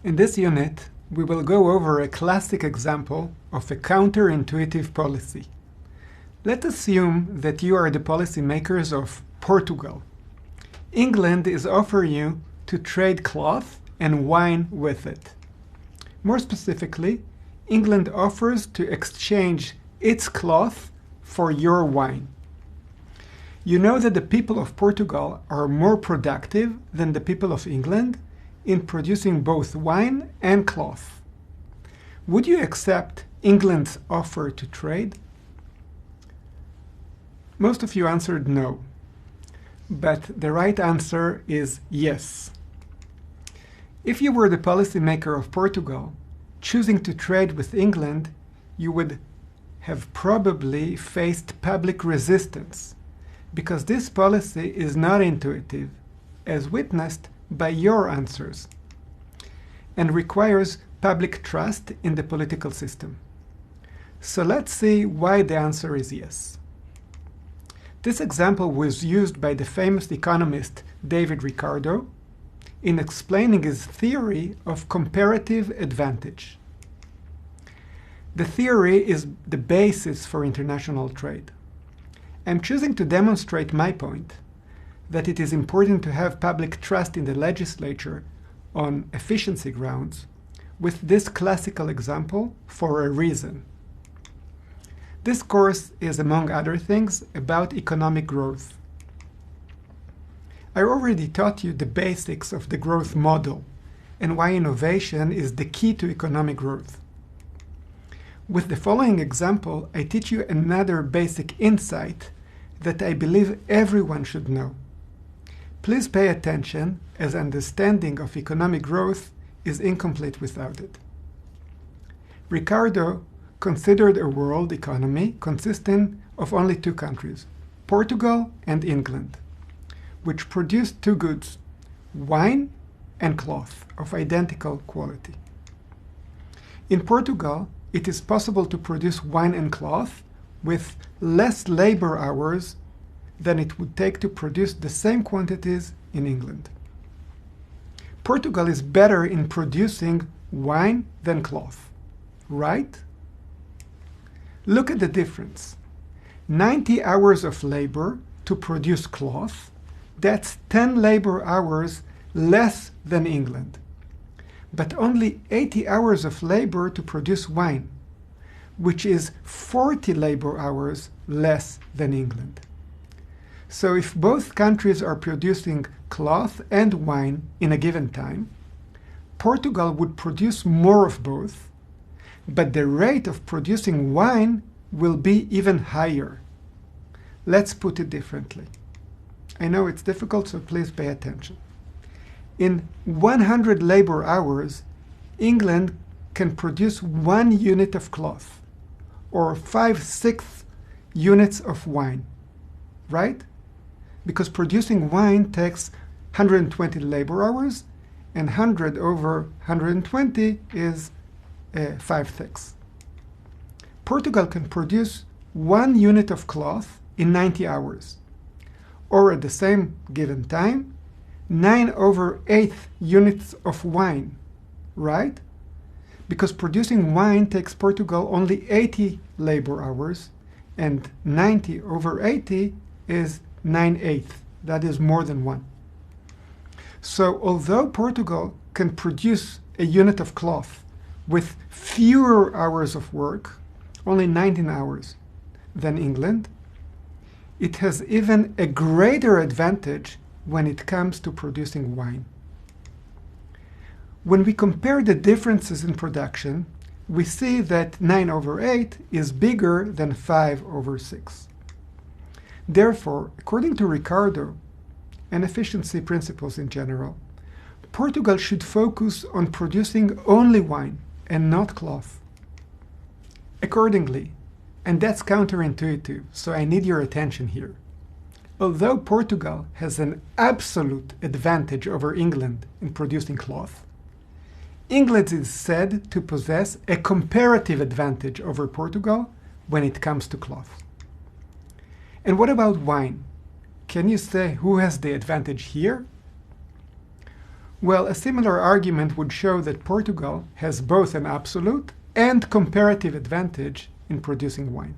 In this unit, we will go over a classic example of a counterintuitive policy. Let's assume that you are the policymakers of Portugal. England is offering you to trade cloth and wine with it. More specifically, England offers to exchange its cloth for your wine. You know that the people of Portugal are more productive than the people of England in producing both wine and cloth. Would you accept England's offer to trade? Most of you answered no, but the right answer is yes. If you were the policymaker of Portugal, choosing to trade with England, you would have probably faced public resistance, because this policy is not intuitive, as witnessed by your answers, and requires public trust in the political system. So let's see why the answer is yes. This example was used by the famous economist David Ricardo in explaining his theory of comparative advantage. The theory is the basis for international trade. I'm choosing to demonstrate my point that it is important to have public trust in the legislature on efficiency grounds with this classical example for a reason. This course is, among other things, about economic growth. I already taught you the basics of the growth model and why innovation is the key to economic growth. With the following example, I teach you another basic insight that I believe everyone should know. Please pay attention, as understanding of economic growth is incomplete without it. Ricardo considered a world economy consisting of only two countries, Portugal and England, which produced two goods, wine and cloth, of identical quality. In Portugal, it is possible to produce wine and cloth with less labor hours than it would take to produce the same quantities in England. Portugal is better in producing wine than cloth, right? Look at the difference. 90 hours of labor to produce cloth, that's 10 labor hours less than England. But only 80 hours of labor to produce wine, which is 40 labor hours less than England. So if both countries are producing cloth and wine in a given time, Portugal would produce more of both, but the rate of producing wine will be even higher. Let's put it differently. I know it's difficult, so please pay attention. In 100 labor hours, England can produce 1 unit of cloth, or 5/6 units of wine, right? Because producing wine takes 120 labor hours, and 100 over 120 is 5/6. Portugal can produce 1 unit of cloth in 90 hours, or at the same given time, 9/8 units of wine, right? Because producing wine takes Portugal only 80 labor hours, and 90/80 is 9/8. That is more than 1. So although Portugal can produce a unit of cloth with fewer hours of work, only 19 hours, than England, it has even a greater advantage when it comes to producing wine. When we compare the differences in production, we see that 9/8 is bigger than 5/6. Therefore, according to Ricardo and efficiency principles in general, Portugal should focus on producing only wine and not cloth. Accordingly, and that's counterintuitive, so I need your attention here. Although Portugal has an absolute advantage over England in producing cloth, England is said to possess a comparative advantage over Portugal when it comes to cloth. And what about wine? Can you say who has the advantage here? Well, a similar argument would show that Portugal has both an absolute and comparative advantage in producing wine.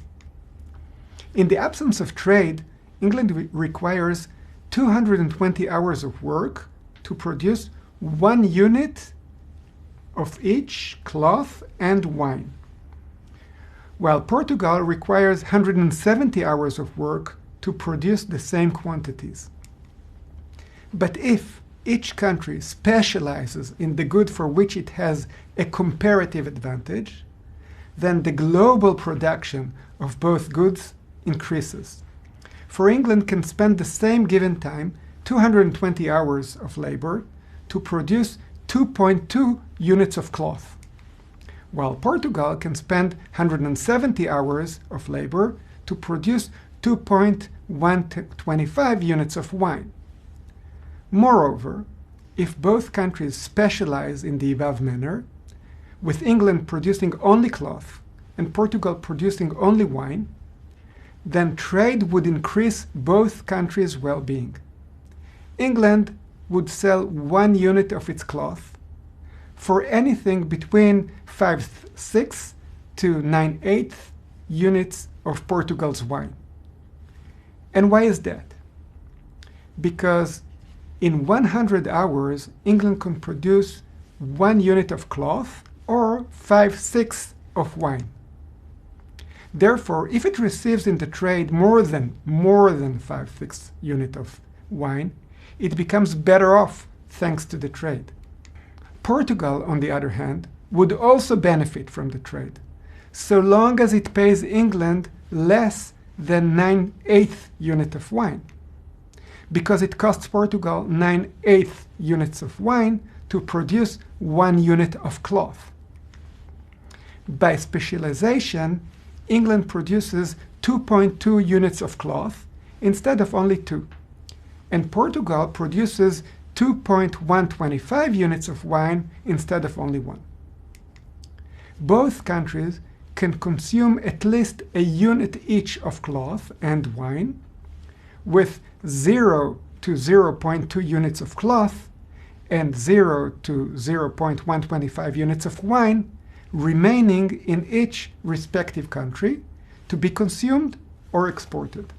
In the absence of trade, England requires 220 hours of work to produce 1 unit of each cloth and wine, while Portugal requires 170 hours of work to produce the same quantities. But if each country specializes in the good for which it has a comparative advantage, then the global production of both goods increases. For England can spend the same given time, 220 hours of labor, to produce 2.2 units of cloth, while Portugal can spend 170 hours of labor to produce 2.125 units of wine. Moreover, if both countries specialize in the above manner, with England producing only cloth and Portugal producing only wine, then trade would increase both countries' well-being. England would sell 1 unit of its cloth for anything between 5/6 to 9/8 units of Portugal's wine. And why is that? Because in 100 hours, England can produce 1 unit of cloth or 5/6 of wine. Therefore, if it receives in the trade more than 5/6 unit of wine, it becomes better off thanks to the trade. Portugal, on the other hand, would also benefit from the trade, so long as it pays England less than 9/8 unit of wine, because it costs Portugal 9/8 units of wine to produce 1 unit of cloth. By specialization, England produces 2.2 units of cloth instead of only 2, and Portugal produces 2.125 units of wine instead of only 1. Both countries can consume at least a unit each of cloth and wine, with 0 to 0.2 units of cloth and 0 to 0.125 units of wine remaining in each respective country to be consumed or exported.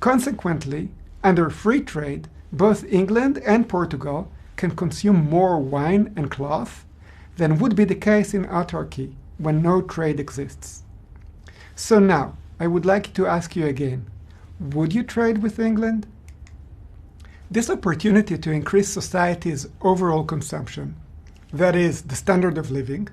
Consequently, under free trade, both England and Portugal can consume more wine and cloth than would be the case in autarky when no trade exists. So now, I would like to ask you again, would you trade with England? This opportunity to increase society's overall consumption, that is, the standard of living,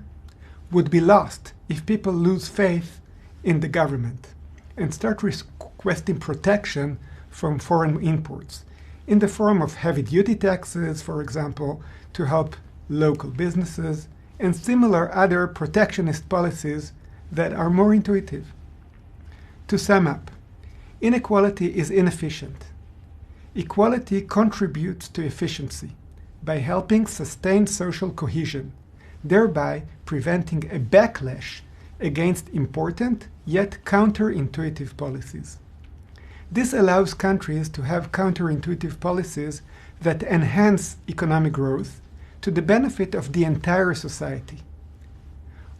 would be lost if people lose faith in the government and start requesting protection from foreign imports in the form of heavy-duty taxes, for example, to help local businesses, and similar other protectionist policies that are more intuitive. To sum up, inequality is inefficient. Equality contributes to efficiency by helping sustain social cohesion, thereby preventing a backlash against important yet counterintuitive policies. This allows countries to have counterintuitive policies that enhance economic growth to the benefit of the entire society.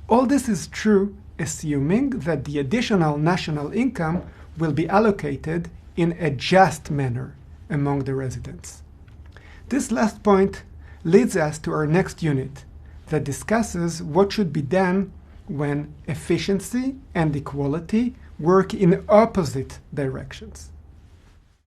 All this is true assuming that the additional national income will be allocated in a just manner among the residents. This last point leads us to our next unit that discusses what should be done when efficiency and equality work in opposite directions.